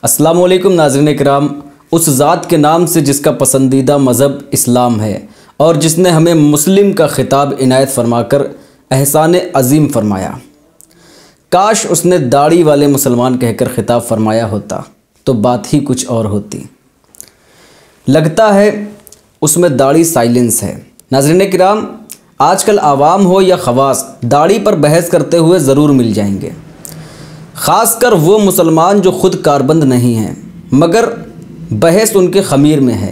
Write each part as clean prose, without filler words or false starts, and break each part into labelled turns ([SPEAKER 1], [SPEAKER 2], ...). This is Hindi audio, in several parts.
[SPEAKER 1] अस्सलाम वालेकुम नाज़रीन किराम। उस ज़ात के नाम से जिसका पसंदीदा मज़हब इस्लाम है और जिसने हमें मुस्लिम का खिताब इनायत फरमाकर एहसान अज़ीम फरमाया। काश उसने दाढ़ी वाले मुसलमान कहकर खिताब फरमाया होता तो बात ही कुछ और होती। लगता है उसमें दाढ़ी साइलेंस है। नाज़रीन किराम, आजकल आवाम हो या ख़वास दाढ़ी पर बहस करते हुए ज़रूर मिल जाएंगे, ख़ासकर वो मुसलमान जो ख़ुद कारबंद नहीं हैं मगर बहस उनके ख़मीर में है।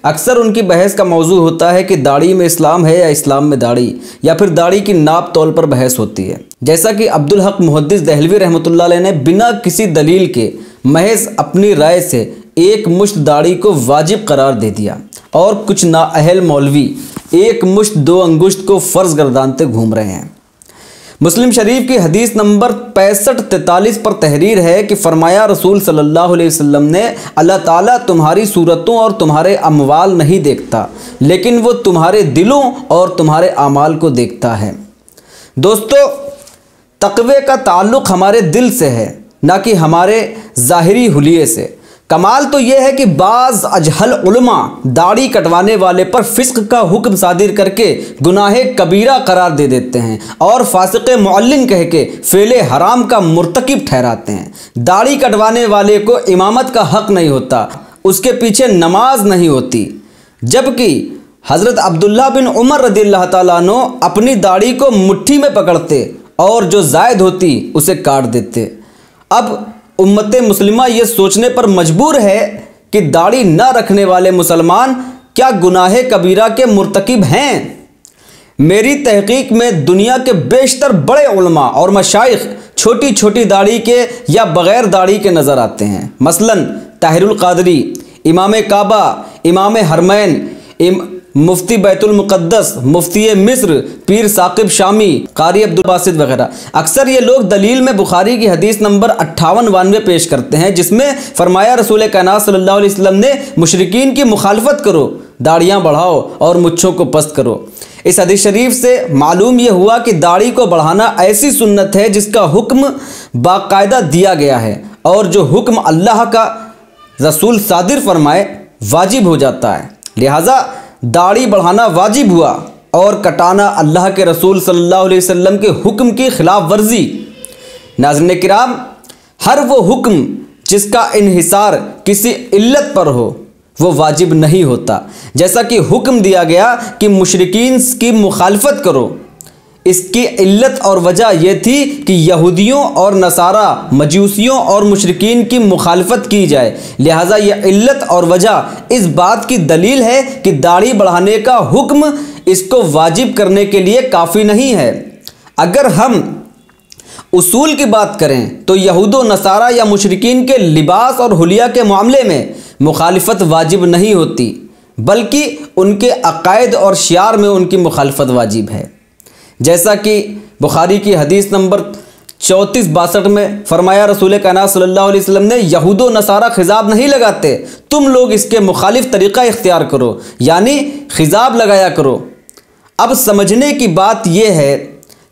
[SPEAKER 1] अक्सर उनकी बहस का मौजू होता है कि दाढ़ी में इस्लाम है या इस्लाम में दाढ़ी, या फिर दाढ़ी की नाप तौल पर बहस होती है। जैसा कि अब्दुल हक मुहद्दिस दहलवी रहमतुल्लाह अलैह ने बिना किसी दलील के महज अपनी राय से एक मुश्त दाढ़ी को वाजिब करार दे दिया और कुछ नाअहल मौलवी एक मुश्त दो अंगुश्त को फ़र्ज़ गर्दानते घूम रहे हैं। मुस्लिम शरीफ की हदीस नंबर 6543 पर तहरीर है कि फरमाया रसूल सल्लल्लाहु अलैहि वसल्लम ने, अल्लाह ताला तुम्हारी सूरतों और तुम्हारे अमवाल नहीं देखता, लेकिन वो तुम्हारे दिलों और तुम्हारे आमाल को देखता है। दोस्तों, तक़वे का ताल्लुक़ हमारे दिल से है, ना कि हमारे ज़ाहिरी हुलिये से। कमाल तो यह है कि बाज़ अजहल उलमा दाढ़ी कटवाने वाले पर फ़िस्क़ का हुक्म सादिर करके गुनाहे कबीरा करार दे देते हैं और फासिक़े मुअल्लिन कह के फ़ेले हराम का मुर्तकिब ठहराते हैं। दाढ़ी कटवाने वाले को इमामत का हक़ नहीं होता, उसके पीछे नमाज नहीं होती, जबकि हज़रत अब्दुल्लाह बिन उमर रज़ियल्लाहु ताला अन्हु अपनी दाढ़ी को मुट्ठी में पकड़ते और जो ज़ायद होती उसे काट देते। अब उम्मत मुस्लिमा ये सोचने पर मजबूर है कि दाढ़ी न रखने वाले मुसलमान क्या गुनाहे कबीरा के मुर्तकिब हैं। मेरी तहकीक में दुनिया के बेशतर बड़े उलमा और मशाइख छोटी छोटी दाढ़ी के या बग़ैर दाढ़ी के नज़र आते हैं। मसलन ताहिरुल क़ादरी, इमाम काबा, इमाम हरमैन, मुफ्ती बैतुल मुक़द्दस, मुफ्ती मिस्र, पीर साकिब शामी, कारी अब्दुल बासित वगैरह। अक्सर ये लोग दलील में बुखारी की हदीस नंबर 5892 पेश करते हैं, जिसमें फरमाया रसूल कायनात सल्लल्लाहु अलैहि वसल्लम ने, मुशरिकीन की मुखालफत करो, दाढ़ियाँ बढ़ाओ और मुच्छों को पस्त करो। इस हदीस शरीफ से मालूम यह हुआ कि दाढ़ी को बढ़ाना ऐसी सुन्नत है जिसका हुक्म बाकायदा दिया गया है, और जो हुक्म अल्लाह का रसूल सादिर फरमाए वाजिब हो जाता है। लिहाजा दाढ़ी बढ़ाना वाजिब हुआ और कटाना अल्लाह के रसूल सल्लल्लाहु अलैहि वसल्लम के हुक्म की खिलाफ वर्जी। नाज़रीन किराम, हर वो हुक्म जिसका इन्हिसार किसी इल्लत पर हो वो वाजिब नहीं होता। जैसा कि हुक्म दिया गया कि मुशरिकीन की मुखालफत करो, इसकी इल्लत और वजह यह थी कि यहूदियों और नसारा, मजूसियों और मुशरिकीन की मुखालफत की जाए। लिहाजा यह इल्लत और वजह इस बात की दलील है कि दाढ़ी बढ़ाने का हुक्म इसको वाजिब करने के लिए काफ़ी नहीं है। अगर हम उसूल की बात करें तो यहूदो नसारा या मुशरिकीन के लिबास और हुलिया के मामले में मुखालफत वाजिब नहीं होती, बल्कि उनके अकायद और शियार में उनकी मुखालफत वाजिब है। जैसा कि बुखारी की हदीस नंबर 3462 में फरमाया रसूल कायनात सल्लल्लाहु अलैहि वसल्लम ने, यहूदो नसारा खिजाब नहीं लगाते, तुम लोग इसके मुखालिफ तरीक़ा इख्तियार करो, यानी खिजाब लगाया करो। अब समझने की बात यह है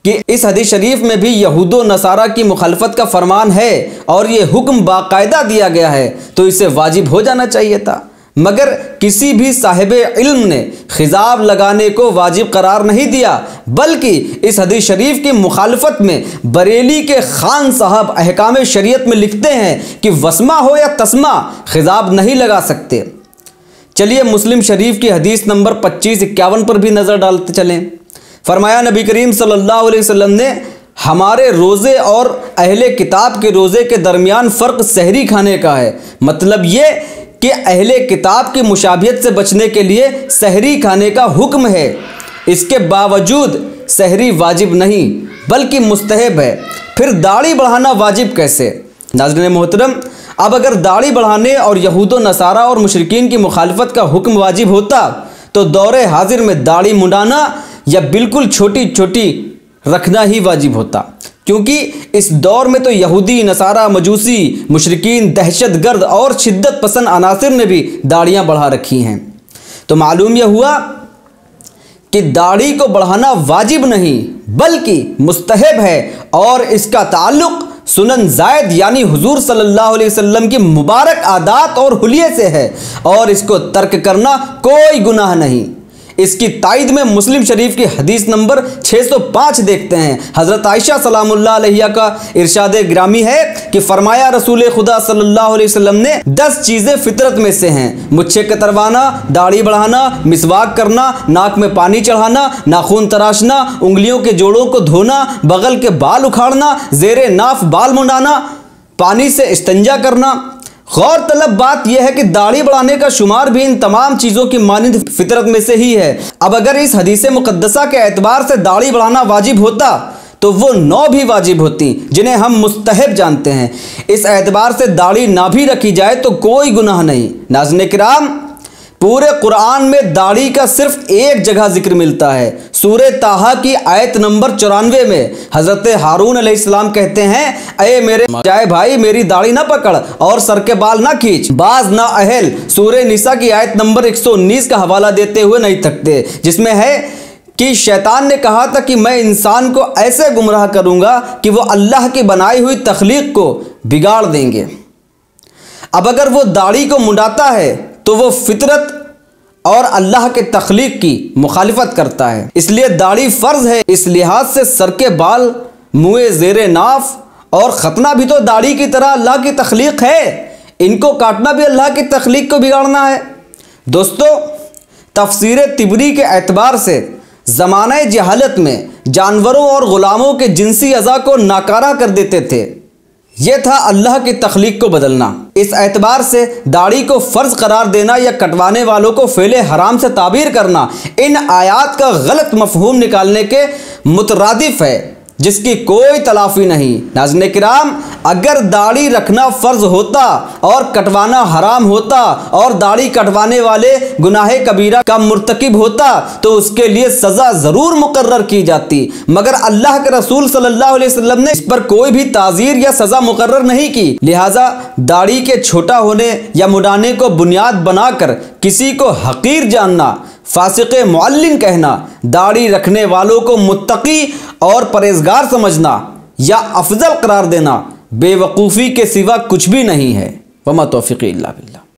[SPEAKER 1] कि इस हदीस शरीफ में भी यहूदो नसारा की मुखालफत का फरमान है और ये हुक्म बाकायदा दिया गया है, तो इसे वाजिब हो जाना चाहिए था। मगर किसी भी साहिबे इल्म ने खिजाब लगाने को वाजिब करार नहीं दिया, बल्कि इस हदीस शरीफ की मुखालफत में बरेली के खान साहब अहकाम शरीयत में लिखते हैं कि वस्मा हो या तस्मा खिजाब नहीं लगा सकते। चलिए मुस्लिम शरीफ की हदीस नंबर 2551 पर भी नज़र डालते चलें। फरमाया नबी करीम सल्लल्लाहु अलैहि वसल्लम ने, हमारे रोज़े और अहले किताब के रोज़े के दरमियान फ़र्क सहरी खाने का है। मतलब ये कि अहले किताब की मुशाबियत से बचने के लिए सहरी खाने का हुक्म है। इसके बावजूद सहरी वाजिब नहीं बल्कि मुस्तहब है। फिर दाढ़ी बढ़ाना वाजिब कैसे? नाज़रीन मोहतरम, अब अगर दाढ़ी बढ़ाने और यहूदो नसारा और मुशरिकीन की मुखालफत का हुक्म वाजिब होता तो दौरे हाजिर में दाढ़ी मुंडाना या बिल्कुल छोटी छोटी रखना ही वाजिब होता, क्योंकि इस दौर में तो यहूदी, नसारा, मजूसी, मुशरिकीन, दहशत गर्द और शिद्दत पसंद अनासिर ने भी दाढ़ियाँ बढ़ा रखी हैं। तो मालूम यह हुआ कि दाढ़ी को बढ़ाना वाजिब नहीं बल्कि मुस्तहब है और इसका ताल्लुक़ सुनन जायद यानी हुजूर सल्लल्लाहु अलैहि वसल्लम की मुबारक आदात और हुलिये से है और इसको तर्क करना कोई गुनाह नहीं। इसकी ताईद में मुस्लिम शरीफ की हदीस नंबर 605 देखते हैं। हज़रत आयशा सलामुल्लाह अलैहा का इरशाद गिरामी है कि फरमाया रसूल खुदा सल्लल्लाहु अलैहि वसल्लम ने 10 चीज़ें फितरत में से हैं। मुच्छे कतरवाना, दाढ़ी बढ़ाना, मिसवाक करना, नाक में पानी चढ़ाना, नाखून तराशना, उंगलियों के जोड़ों को धोना, बगल के बाल उखाड़ना, ज़ेरे नाफ बाल मुंडाना, पानी से इस्तंजा करना। गौर तलब बात यह है कि दाढ़ी बढ़ाने का शुमार भी इन तमाम चीज़ों की मानिंद फितरत में से ही है। अब अगर इस हदीस मुक़द्दसा के एतबार से दाढ़ी बढ़ाना वाजिब होता तो वो 9 भी वाजिब होती जिन्हें हम मुस्तहब जानते हैं। इस एतबार से दाढ़ी ना भी रखी जाए तो कोई गुनाह नहीं। नाज़रीन किराम, पूरे कुरान में दाढ़ी का सिर्फ एक जगह जिक्र मिलता है। सूरे ताहा की आयत नंबर 94 में हज़रत हारून अलैहिस्सलाम कहते हैं, अये मेरे जाए भाई, मेरी दाढ़ी ना पकड़ और सर के बाल ना खींच, बाज ना अहल। सूरे निसा की आयत नंबर 119 का हवाला देते हुए नहीं थकते, जिसमें है कि शैतान ने कहा था कि मैं इंसान को ऐसे गुमराह करूंगा कि वो अल्लाह की बनाई हुई तख्लीक को बिगाड़ देंगे। अब अगर वो दाढ़ी को मुंडाता है तो वो फितरत और अल्लाह के तख्लीक की मुखालिफत करता है, इसलिए दाढ़ी फ़र्ज है। इस लिहाज से सर के बाल, मुँह, ज़ेरे नाफ और ख़तना भी तो दाढ़ी की तरह अल्लाह की तख्लीक है। इनको काटना भी अल्लाह की तख्लीक को बिगाड़ना है। दोस्तों, तफसीर तिबरी के एतबार से ज़माने जहालत में जानवरों और ग़ुलामों के जिनसी अज़ा को नाकारा कर देते थे। यह था अल्लाह की तख्लीक को बदलना। इस एतबार से दाढ़ी को फ़र्ज करार देना या कटवाने वालों को फ़ेले हराम से ताबीर करना इन आयात का गलत मफ़हूम निकालने के मुतरादिफ है, जिसकी कोई तलाफ़ी नहीं। नाज़रीन किराम, अगर दाढ़ी रखना फ़र्ज होता और कटवाना हराम होता और दाढ़ी कटवाने वाले गुनाह कबीरा का मुर्तकिब होता तो उसके लिए सज़ा ज़रूर मुकर्रर की जाती, मगर अल्लाह के रसूल सल्लल्लाहु अलैहि वसल्लम ने इस पर कोई भी ताज़ीर या सज़ा मुकर्रर नहीं की। लिहाजा दाढ़ी के छोटा होने या मुंडाने को बुनियाद बनाकर किसी को हकीर जानना, फासिक़े मुअल्लिन कहना, दाढ़ी रखने वालों को मुत्तकी और परहेज़गार समझना या अफजल करार देना बेवकूफ़ी के सिवा कुछ भी नहीं है। वमा तौफ़ीक़ी इल्ला बिल्लाह।